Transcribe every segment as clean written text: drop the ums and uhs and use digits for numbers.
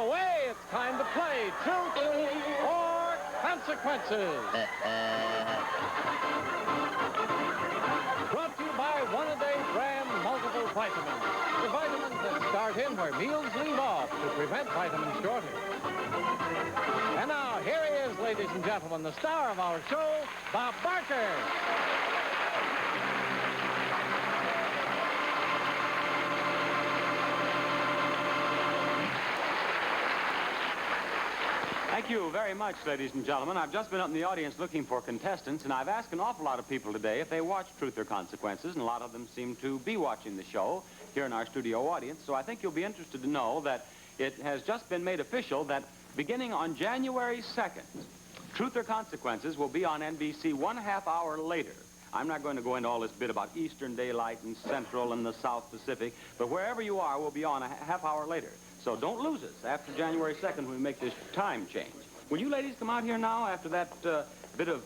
away. It's time to play Truth or Consequences. Brought to you by One-A-Day Brand Multiple Vitamins. The vitamins that start in where meals leave off to prevent vitamin shortage. And now, here he is, ladies and gentlemen, the star of our show, Bob Barker. Thank you very much, ladies and gentlemen. I've just been up in the audience looking for contestants, and I've asked an awful lot of people today if they watch Truth or Consequences, and a lot of them seem to be watching the show here in our studio audience. So I think you'll be interested to know that it has just been made official that beginning on January 2nd, Truth or Consequences will be on NBC 1/2 hour later. I'm not going to go into all this bit about Eastern Daylight and Central and the South Pacific, but wherever you are, we'll be on a half hour later. So don't lose us after January 2nd when we make this time change. Will you ladies come out here now after that bit of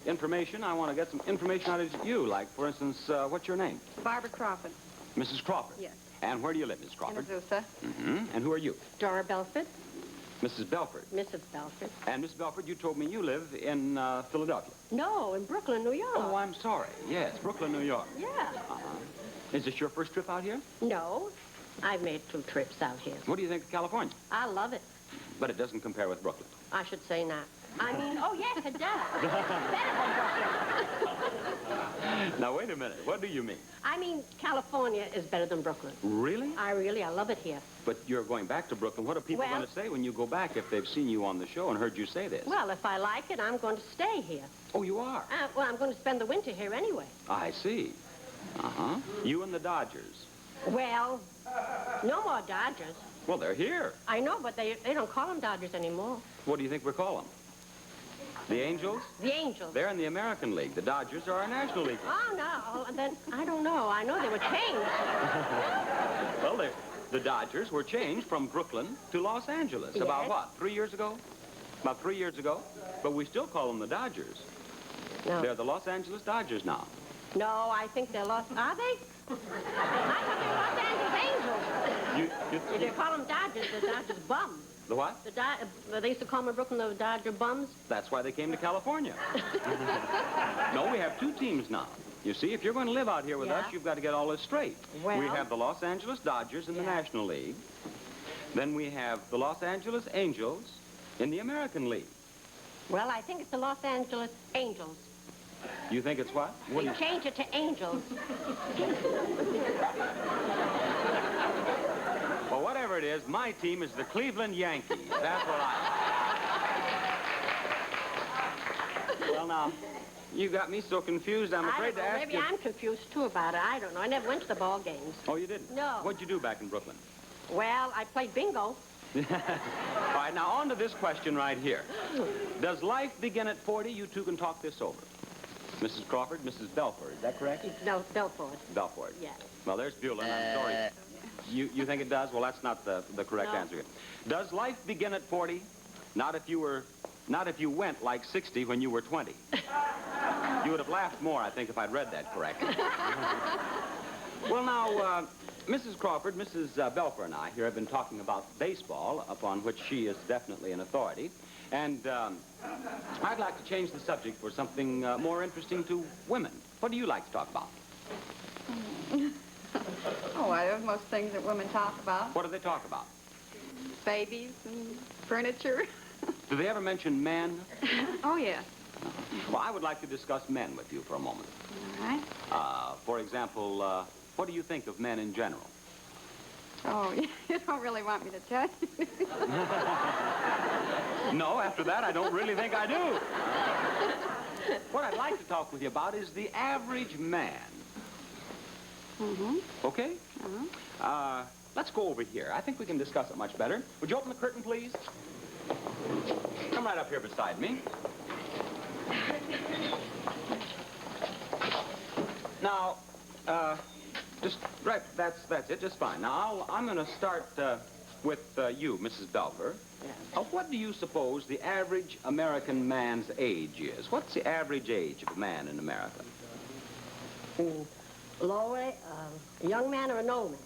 information? I want to get some information out of you, like, for instance, what's your name? Barbara Crawford. Mrs. Crawford? Yes. And where do you live, Mrs. Crawford? In Azusa. Mm-hmm. And who are you? Dora Belford. Mrs. Belford. Mrs. Belford. And Miss Belford, you told me you live in Philadelphia. No, in Brooklyn, New York. Oh, I'm sorry. Yes, Brooklyn, New York. Yeah. Is this your first trip out here? No, I've made 2 trips out here. What do you think of California? I love it. But it doesn't compare with Brooklyn. I should say not. I mean, oh, yes, it does. Better than Brooklyn. Now, wait a minute. What do you mean? I mean, California is better than Brooklyn. Really? I love it here. But you're going back to Brooklyn. What are people going to say when you go back if they've seen you on the show and heard you say this? Well, if I like it, I'm going to stay here. Oh, you are? Well, I'm going to spend the winter here anyway. I see. Uh-huh. You and the Dodgers. Well, no more Dodgers. Well, they're here. I know, but they don't call them Dodgers anymore. What do you think we call them? The Angels? The Angels. They're in the American League. The Dodgers are our National League. Oh, no. Then, I don't know. I know they were changed. Well, the Dodgers were changed from Brooklyn to Los Angeles. Yes. About what, 3 years ago? About 3 years ago? But we still call them the Dodgers. No. They're the Los Angeles Dodgers now. No, I think they're Los... Are they? I thought they were Los Angeles Angels. They call them Dodgers. The Dodgers bums. The what? They used to call them in Brooklyn the Dodger bums. That's why they came to California. No, we have 2 teams now. You see, if you're going to live out here with us, you've got to get all this straight. Well, we have the Los Angeles Dodgers in the National League. Then we have the Los Angeles Angels in the American League. Well, I think it's the Los Angeles Angels. You think it's what? They changed it to Angels. Well, whatever it is, my team is the Cleveland Yankees. That's what Well, now, you got me so confused, I'm afraid to ask maybe you... I'm confused, too, about it. I don't know. I never went to the ball games. Oh, you didn't? No. What'd you do back in Brooklyn? Well, I played bingo. All right, now, on to this question right here. Does life begin at 40? You two can talk this over. Mrs. Crawford, Mrs. Belford, is that correct? No, Belford. Belford. Yes. Well, there's Bueller. I'm sorry. You think it does? Well, that's not the correct answer here. Does life begin at 40? Not if you went like 60 when you were 20. You would have laughed more, I think, if I'd read that correctly. Well, now, Mrs. Crawford, Mrs. Belfer and I here have been talking about baseball, upon which she is definitely an authority. And I'd like to change the subject for something more interesting to women. What do you like to talk about? Oh, well, there's most things that women talk about. What do they talk about? Babies and furniture. Do they ever mention men? Oh, yes. Well, I would like to discuss men with you for a moment. All right. For example, what do you think of men in general? Oh, you don't really want me to tell you. No, after that, I don't really think I do. What I'd like to talk with you about is the average man. Mm-hmm. Okay? Uh-huh. Let's go over here. I think we can discuss it much better. Would you open the curtain, please? Come right up here beside me. Now, just right, that's it, just fine. Now, I'm going to start with you, Mrs. Belfer. Yes. What do you suppose the average American man's age is? What's the average age of a man in America? Lower, a young man or an old man?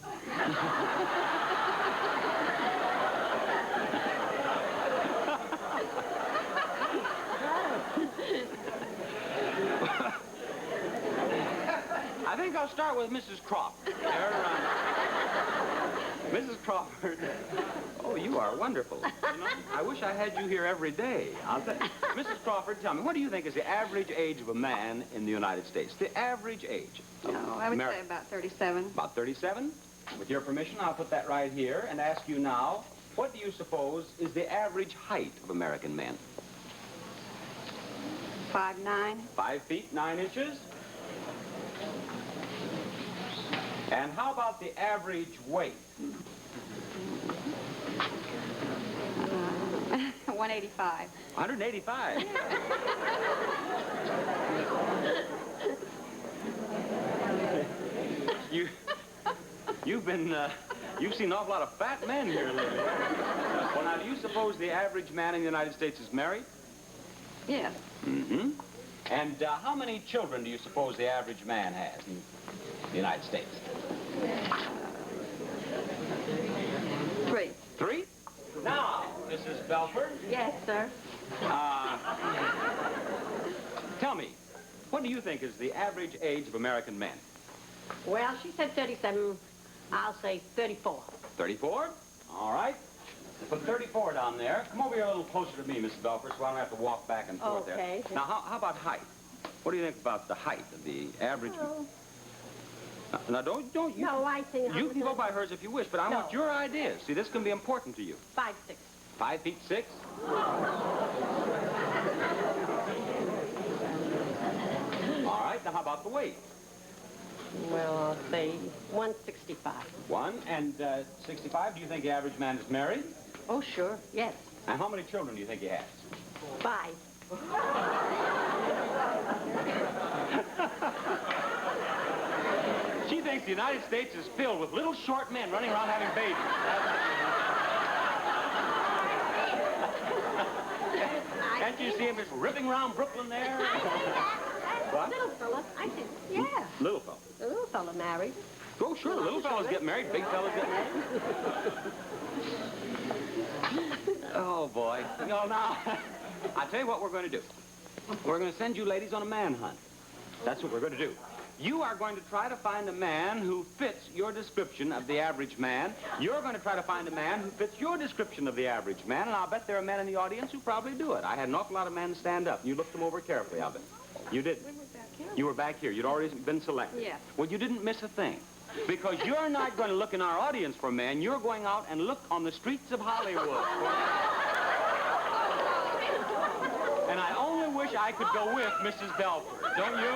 think I'll start with Mrs. Crawford. Mrs. Crawford. Oh, you are wonderful. You know, I wish I had you here every day. I'll tell you. Mrs. Crawford, tell me, what do you think is the average age of a man in the United States? The average age. Oh, I would say about 37. About 37? With your permission, I'll put that right here and ask you now, what do you suppose is the average height of American men? 5'9". 5 feet, 9 inches? And how about the average weight? 185. 185. You've seen an awful lot of fat men here lately. Well, now, do you suppose the average man in the United States is married? Yes. Mm-hmm. And how many children do you suppose the average man has in the United States? 3. 3? Now, Mrs. Belford. Yes, sir. Tell me, what do you think is the average age of American men? Well, she said 37. I'll say 34. 34? All right. Put 34 down there. Come over here a little closer to me, Mrs. Belford, so I don't have to walk back and forth Okay. there. Now, how about height? What do you think about the height of the average? Oh. Now, don't you... No, I think... You can go by hers if you wish, but I want your ideas. See, this can be important to you. 5'6". 5 feet 6? All right, now how about the weight? Well, I'll say 165. 165. Do you think the average man is married? Oh, sure. Yes. And how many children do you think he has? 5. She thinks the United States is filled with little short men running around having babies. Can't you see him just ripping around Brooklyn there? What? Little fella. I think, yeah. Little fella. The little fella married. Oh, sure. Little fellas get married. Big fellas get married. Oh, boy. You know, now, I'll tell you what we're going to do. We're going to send you ladies on a manhunt. That's what we're going to do. You are going to try to find a man who fits your description of the average man. You're going to try to find a man who fits your description of the average man, and I'll bet there are men in the audience who probably do it. I had an awful lot of men stand up. You looked them over carefully, I'll bet. You didn't. You were back here. You'd already been selected. Yes. Well, you didn't miss a thing. Because you're not going to look in our audience for men. You're going out and look on the streets of Hollywood. And I only wish I could go with Mrs. Belford. Don't you?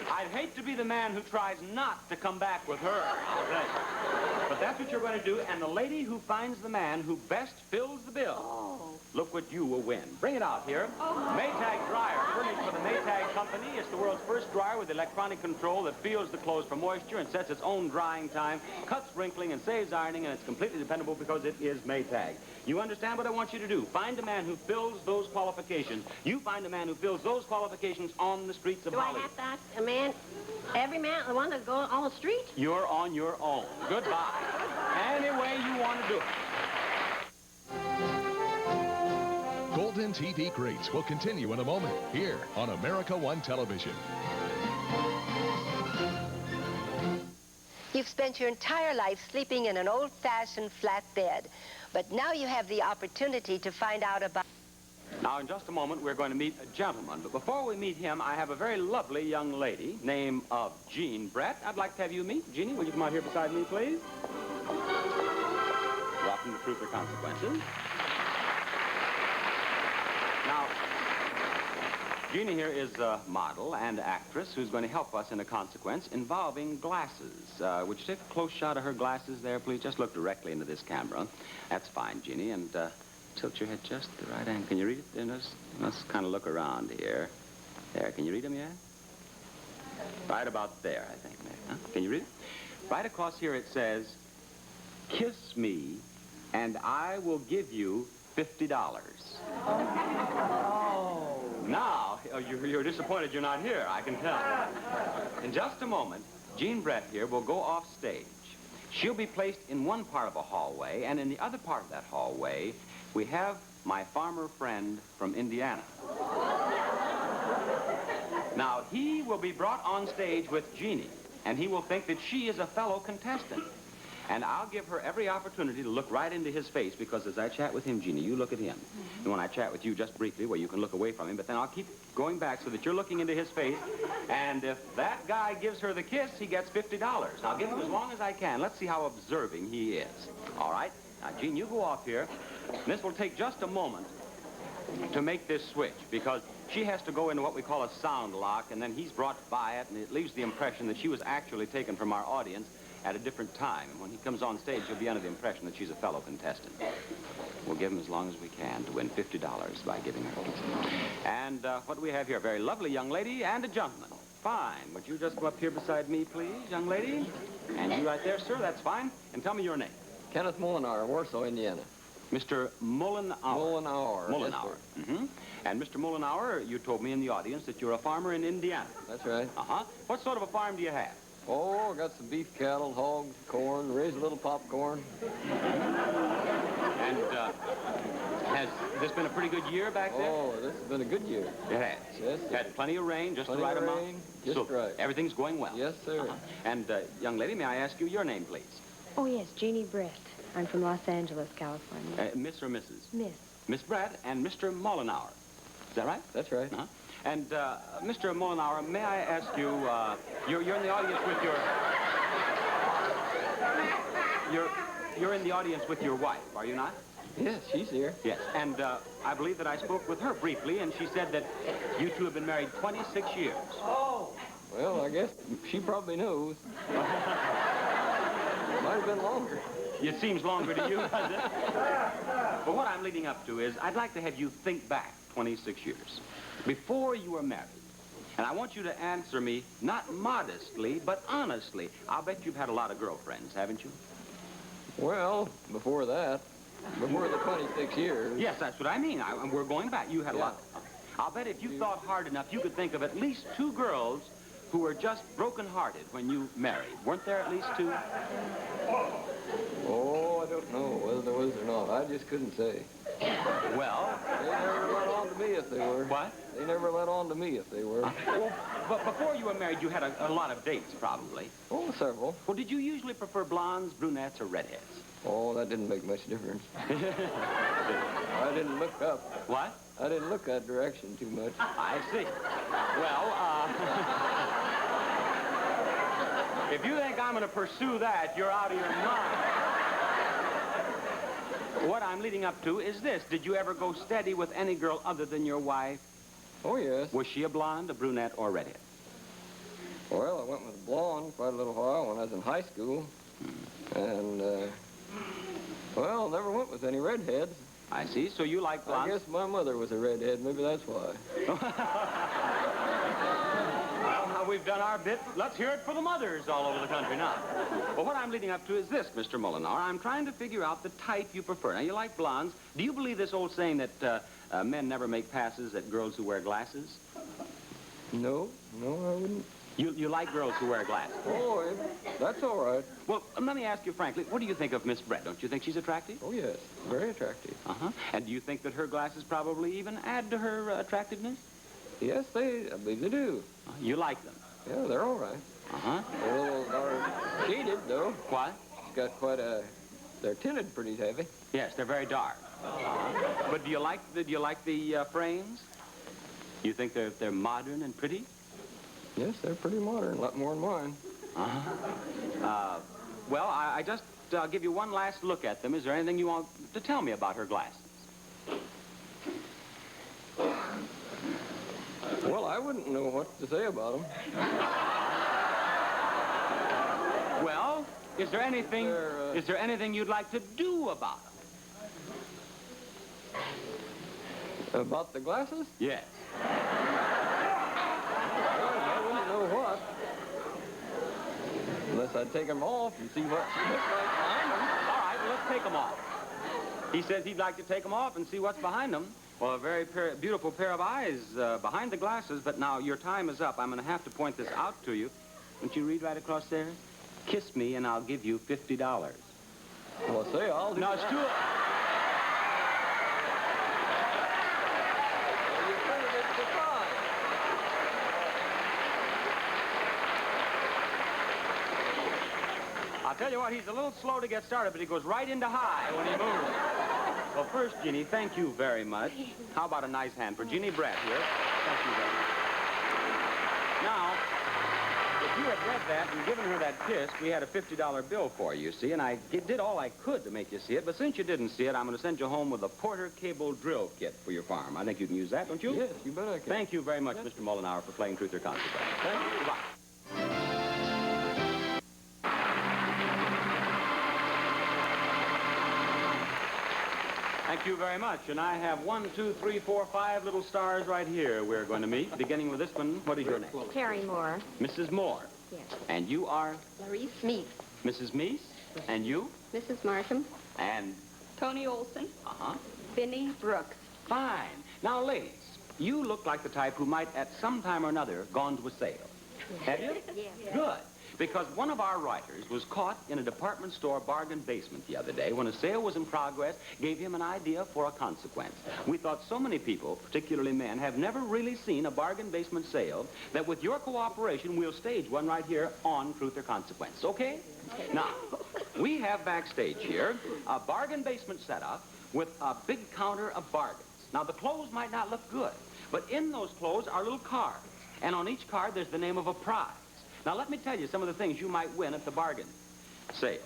I'd hate to be the man who tries not to come back with her, I'll tell you. But that's what you're going to do, and the lady who finds the man who best fills the bill, look what you will win. Bring it out here. Maytag dryer, furnished by the Maytag Company. It's the world's first dryer with electronic control that feels the clothes for moisture and sets its own drying time, cuts wrinkling and saves ironing, and it's completely dependable because it is Maytag. You understand what I want you to do? Find a man who fills those qualifications. You find a man who fills those qualifications on the streets of Hollywood. Do I have to ask a man, every man, the one that goes on the street? You're on your own. Goodbye. Any way you want to do it. Golden TV Greats will continue in a moment here on America One Television. You've spent your entire life sleeping in an old-fashioned flat bed, but now you have the opportunity to find out about... Now, in just a moment, we're going to meet a gentleman. But before we meet him, I have a very lovely young lady, name of Jean Brett. I'd like to have you meet. Jeannie, will you come out here beside me, please? Welcome to Truth or Consequences. Now, Jeannie here is a model and actress who's going to help us in a consequence involving glasses. Would you take a close shot of her glasses there, please? Just look directly into this camera. That's fine, Jeannie, and tilt your head just the right angle. Can you read it? Let's kind of look around here. There, can you read them yet? Right about there, I think. Huh? Can you read it? Right across here it says, "Kiss me, and I will give you $50. Oh. Now, you're disappointed you're not here, I can tell. In just a moment, Jean Brett here will go off stage. She'll be placed in one part of a hallway, and in the other part of that hallway, we have my farmer friend from Indiana. Now, he will be brought on stage with Jeannie, and he will think that she is a fellow contestant. And I'll give her every opportunity to look right into his face, because as I chat with him, Jeannie, you look at him. And when I chat with you, just briefly, where you can look away from him, but then I'll keep going back so that you're looking into his face. And if that guy gives her the kiss, he gets $50. I'll give him as long as I can. Let's see how observing he is. All right? Now, Jean, you go off here. This will take just a moment to make this switch, because she has to go into what we call a sound lock, and then he's brought by it, and it leaves the impression that she was actually taken from our audience at a different time. And when he comes on stage, he'll be under the impression that she's a fellow contestant. We'll give him as long as we can to win $50 by giving her a kiss. And what do we have here? A very lovely young lady and a gentleman. Fine. Would you just go up here beside me, please, young lady? And you right there, sir. That's fine. And tell me your name. Kenneth Mullenauer, Warsaw, Indiana. Mr. Mullenauer. Mullenauer. Mullenauer. Yes, mm-hmm. And Mr. Mullenauer, you told me in the audience that you're a farmer in Indiana. That's right. Uh-huh. What sort of a farm do you have? Oh, I got some beef cattle, hogs, corn, raised a little popcorn. And has this been a pretty good year back there? Oh, this has been a good year. It has? Yes. Had plenty of rain, just Plenty the right of amount? rain, just so right. Everything's going well? Yes, sir. Uh-huh. And, young lady, may I ask you your name, please? Oh, yes, Jeannie Brett. I'm from Los Angeles, California. Miss or Mrs.? Miss. Miss Brett and Mr. Mullenauer. Is that right? That's right. Uh-huh. And, Mr. Mullenauer, may I ask you, you're in the audience with your... You're in the audience with your wife, are you not? Yes, she's here. Yes, and I believe that I spoke with her briefly, and she said that you two have been married 26 years. Oh! Well, I guess she probably knows. Might have been longer. It seems longer to you, does it? But what I'm leading up to is I'd like to have you think back 26 years, before you were married. And I want you to answer me, not modestly, but honestly. I'll bet you've had a lot of girlfriends, haven't you? Well, before that, before the 26 years. Yes, that's what I mean. We're going back. You had a lot. I'll bet if you thought hard enough, you could think of at least 2 girls who were just broken-hearted when you married. Weren't there at least 2? Oh, I don't know whether there was or not. I just couldn't say. Well... They never let on to me if they were. What? They never let on to me if they were. Well, but before you were married, you had a lot of dates, probably. Oh, several. Well, did you usually prefer blondes, brunettes, or redheads? Oh, that didn't make much difference. I didn't look up. What? I didn't look that direction too much. I see. Well, if you think I'm going to pursue that, you're out of your mind. What I'm leading up to is this. Did you ever go steady with any girl other than your wife? Oh, yes. Was she a blonde, a brunette, or a redhead? Well, I went with a blonde quite a little while when I was in high school. And, well, never went with any redheads. I see. So you like blondes? I guess my mother was a redhead. Maybe that's why. Well, now we've done our bit. Let's hear it for the mothers all over the country now. Well, what I'm leading up to is this, Mr. Mullenauer. I'm trying to figure out the type you prefer. Now, you like blondes. Do you believe this old saying that men never make passes at girls who wear glasses? No, I wouldn't. You like girls who wear glasses? Oh, that's all right. Well, let me ask you frankly, what do you think of Miss Brett? Don't you think she's attractive? Oh, yes, very attractive. Uh-huh. And do you think that her glasses probably even add to her attractiveness? Yes, I believe they do. You like them? Yeah, they're all right. Uh-huh. They're a little shaded, though. What? She's got quite a... They're tinted pretty heavy. Yes, they're very dark. But do you like the frames? You think they're modern and pretty? Yes, they're pretty modern, a lot more than mine. Uh-huh. Well, I just give you one last look at them. Is there anything you want to tell me about her glasses? Well, I wouldn't know what to say about them. Well, is there anything you'd like to do about them? About the glasses? Yes. I wouldn't know what. Unless I'd take them off and see what she looks like behind them. All right, well, let's take them off. He says he'd like to take them off and see what's behind them. Well, a very beautiful pair of eyes behind the glasses, but now your time is up. I'm going to have to point this out to you. Won't you read right across there? Kiss me and I'll give you $50. Well, say, I'll do No, it's too... I'll tell you what, he's a little slow to get started, but he goes right into high when he moves. Well, first, Jeannie, thank you very much. How about a nice hand for Jeannie Brett here? Thank you very much. Now, if you had read that and given her that kiss, we had a $50 bill for you, see, and I did all I could to make you see it, but since you didn't see it, I'm going to send you home with a Porter cable drill kit for your farm. I think you can use that, don't you? Yes, you bet I can. Thank you very much, Mr. Mollenauer, for playing Truth or Consequence. Thank you. Goodbye. Thank you very much. And I have 1, 2, 3, 4, 5 little stars right here we're going to meet. Beginning with this one, what is your name? Terry Moore. Mrs. Moore. Yes. And you are? Clarice Meese. Mrs. Meese. And you? Mrs. Markham. And? Tony Olson. Uh-huh. Vinnie Brooks. Fine. Now, ladies, you look like the type who might at some time or another gone to a sale. Have you? Yes. Good. Because one of our writers was caught in a department store bargain basement the other day when a sale was in progress, gave him an idea for a consequence. We thought so many people, particularly men, have never really seen a bargain basement sale that with your cooperation, we'll stage one right here on Truth or Consequence, okay? Now, we have backstage here a bargain basement setup with a big counter of bargains. Now, the clothes might not look good, but in those clothes are little cards. And on each card, there's the name of a prize. Now, let me tell you some of the things you might win at the bargain sale.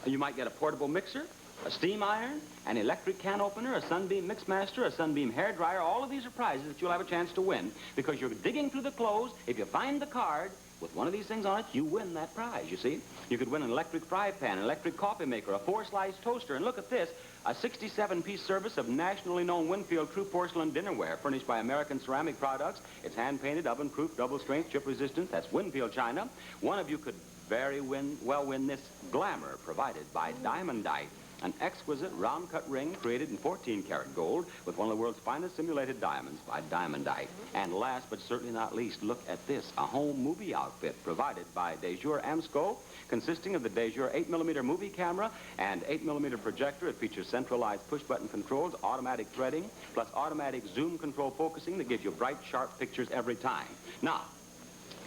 You might get a portable mixer, a steam iron, an electric can opener, a Sunbeam Mixmaster, a Sunbeam hair dryer. All of these are prizes that you'll have a chance to win because you're digging through the clothes. If you find the card with one of these things on it, you win that prize, you see. You could win an electric fry pan, an electric coffee maker, a 4-slice toaster, and look at this, a 67-piece service of nationally known Winfield True Porcelain dinnerware furnished by American Ceramic Products. It's hand-painted, oven-proof, double-strength, chip-resistant. That's Winfield China. One of you could very well win this glamour provided by Diamondite, an exquisite round-cut ring created in 14-karat gold with one of the world's finest simulated diamonds by Diamondite. And last but certainly not least, look at this, a home movie outfit provided by DeJour Amsco, consisting of the DeJour 8mm movie camera and 8mm projector. It features centralized push-button controls, automatic threading, plus automatic zoom control focusing that gives you bright, sharp pictures every time. Now,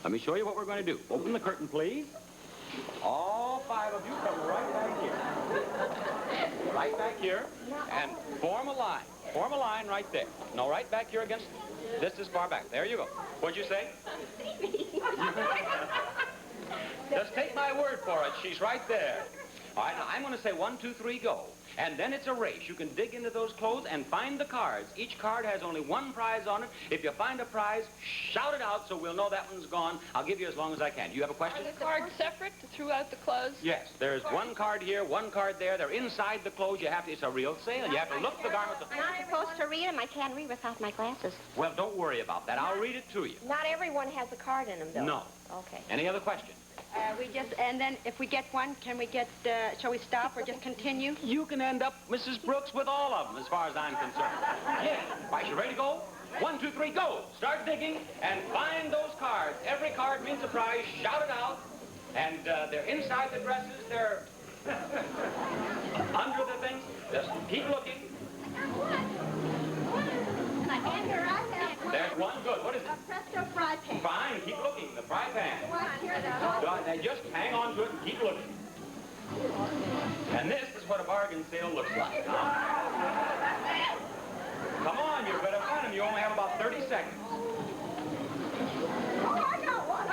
let me show you what we're going to do. Open the curtain, please. All 5 of you come right back here. Right back here, and form a line. Form a line right there. No, right back here against this as far back. There you go. What'd you say? Just take my word for it. She's right there. All right, now I'm going to say 1, 2, 3, go. And then it's a race. You can dig into those clothes and find the cards. Each card has only one prize on it. If you find a prize, shout it out so we'll know that one's gone. I'll give you as long as I can. Do you have a question? Are the cards separate throughout the clothes? Yes. There's one card here, one card there. They're inside the clothes. You have to, it's a real sale. You have to look the garments. I'm not supposed to read them. I can't read without my glasses. Well, don't worry about that. I'll read it to you. Not everyone has a card in them, though. No. Okay. Any other questions? And then if we get one, can we get, shall we stop or just continue? You can end up, Mrs. Brooks, with all of them, as far as I'm concerned. Yeah. All right, you ready to go? 1, 2, 3, go. Start digging and find those cards. Every card means a prize. Shout it out. And they're inside the dresses. They're under the things. Just keep looking. There's one. Good. What is it? A Presto fry pan. Fine. Keep looking. The fry pan. Now just hang on to it and keep looking. And this is what a bargain sale looks like. Come on, you better find them. You only have about 30 seconds.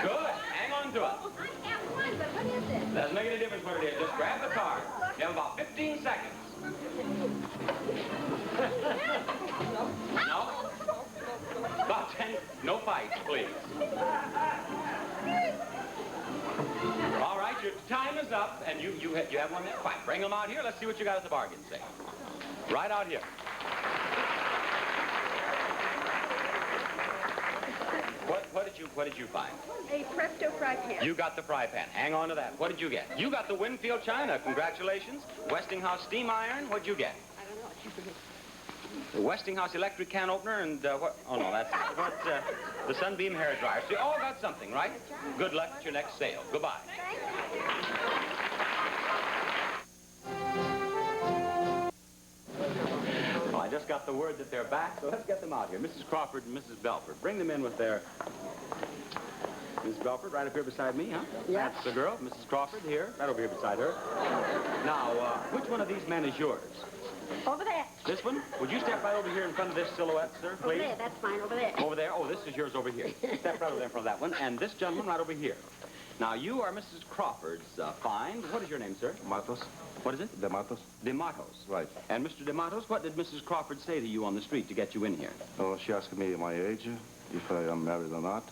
Good. Hang on to it. I have one, but what is it? Doesn't make any difference what it is. Just grab the card. You have about 15 seconds. No? About 10. No fights, please. All right, your time is up, and you have 1 minute. Fine, bring them out here. Let's see what you got at the bargain sale. Right out here. What did you find? A Presto fry pan. You got the fry pan. Hang on to that. What did you get? You got the Winfield China. Congratulations. Westinghouse steam iron. What'd you get? I don't know. The Westinghouse electric can opener and what? Oh no, that's what, the Sunbeam hair dryer. So you all got something, right? Good luck at your next sale. Goodbye. got the word that they're back, so let's get them out here. Mrs. Crawford and Mrs. Belford. Bring them in with their... Mrs. Belford, right up here beside me, huh? Yeah. That's the girl. Mrs. Crawford, here. Right over here beside her. Now, which one of these men is yours? Over there. This one? Would you step right over here in front of this silhouette, sir, please? Over there. That's mine. Over there. Over there? Oh, this is yours over here. Step right over there in front of that one. And this gentleman right over here. Now, you are Mrs. Crawford's find. What is your name, sir? Matos. What is it? De Matos. De Matos. Right. And Mr. De Matos, what did Mrs. Crawford say to you on the street to get you in here? Oh, she asked me my age, if I am married or not,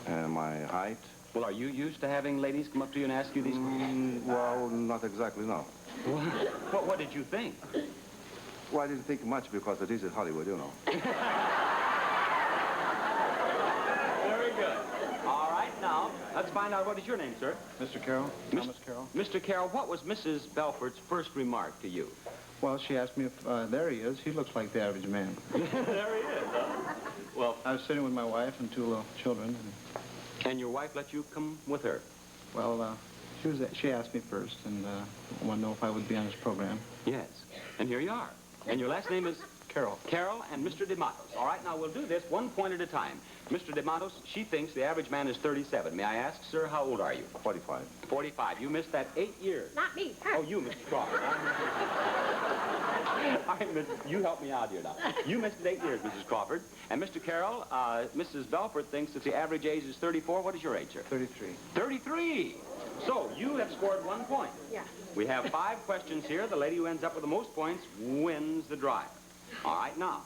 and my height. Well, are you used to having ladies come up to you and ask you these questions? Well, not exactly, no. What did you think? Well, I didn't think much because it is in Hollywood, you know. Very good. All right, now, let's find out what is your name, sir? Mr. Carroll, Thomas Carroll. Mr. Carroll, what was Mrs. Belford's first remark to you? Well, she asked me if, there he is. He looks like the average man. There he is, huh? Well, I was sitting with my wife and two little children. And your wife let you come with her? Well, she asked me first and wanted to know if I would be on this program. Yes. And here you are. And your last name is? Carroll. Carroll and Mr. De Matos. All right, now we'll do this one point at a time. Mr. De Matos, she thinks the average man is 37. May I ask, sir, how old are you? 45. 45. You missed that 8 years. Not me. Oh, you, Mr. Crawford. All right, you help me out here now. You missed it 8 years, Mrs. Crawford. And Mr. Carroll, Mrs. Belford thinks that the average age is 34. What is your age, sir? 33. 33. So you have scored 1 point. Yeah. We have 5 questions here. The lady who ends up with the most points wins the drive. All right, now,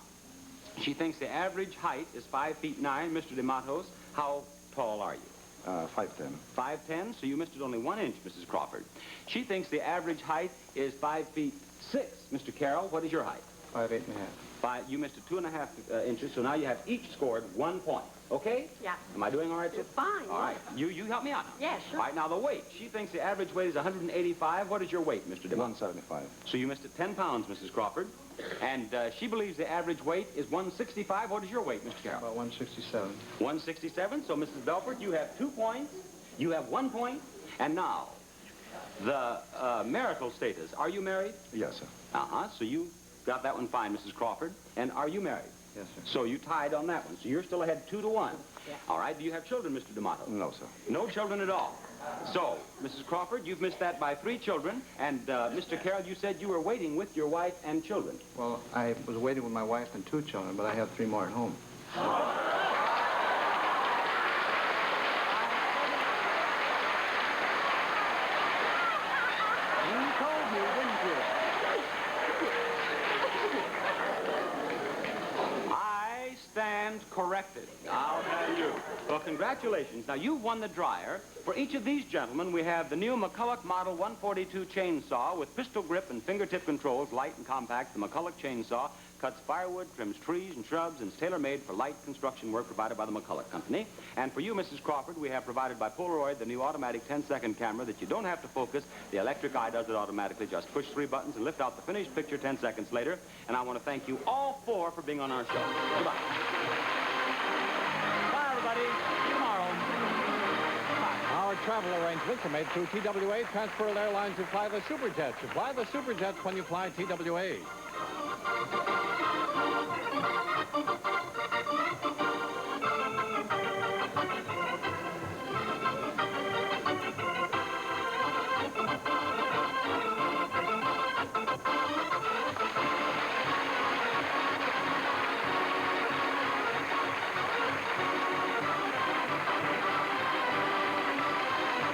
she thinks the average height is 5 feet 9. Mr. De Matos, how tall are you? 5'10". 5'10", so you missed it only 1 inch, Mrs. Crawford. She thinks the average height is 5 feet 6. Mr. Carroll, what is your height? 5'8.5". You missed it 2.5 inches, so now you have each scored 1 point. Okay? Yeah. Am I doing all right, sir? You're fine. All right. You help me out now. Yeah, sure. All right, now the weight. She thinks the average weight is 185. What is your weight, Mr. DeMont? 175. So you missed it 10 pounds, Mrs. Crawford. And she believes the average weight is 165. What is your weight, Mr. Carroll? About 167. 167. So, Mrs. Belford, you have 2 points. You have 1 point. And now, the marital status. Are you married? Yes, sir. Uh-huh. So you got that one fine, Mrs. Crawford. And are you married? Yes, sir. So you tied on that one. So you're still ahead 2-1. Yeah. All right. Do you have children, Mr. D'Amato? No, sir. No children at all. So, Mrs. Crawford, you've missed that by 3 children. And Mr. Carroll, you said you were waiting with your wife and children. Well, I was waiting with my wife and 2 children, but I have 3 more at home. You told me, didn't you? I stand corrected. I'll tell you. Well, congratulations. Now, you've won the dryer. For each of these gentlemen, we have the new McCulloch Model 142 chainsaw with pistol grip and fingertip controls, light and compact. The McCulloch chainsaw cuts firewood, trims trees and shrubs, and is tailor-made for light construction work provided by the McCulloch Company. And for you, Mrs. Crawford, we have provided by Polaroid the new automatic 10-second camera that you don't have to focus. The electric eye does it automatically. Just push 3 buttons and lift out the finished picture 10 seconds later. And I want to thank you all 4 for being on our show. Goodbye. Bye, everybody. See you tomorrow. Our travel arrangements are made through TWA Transworld Airlines who fly the Superjets. You fly the Superjets when you fly TWA.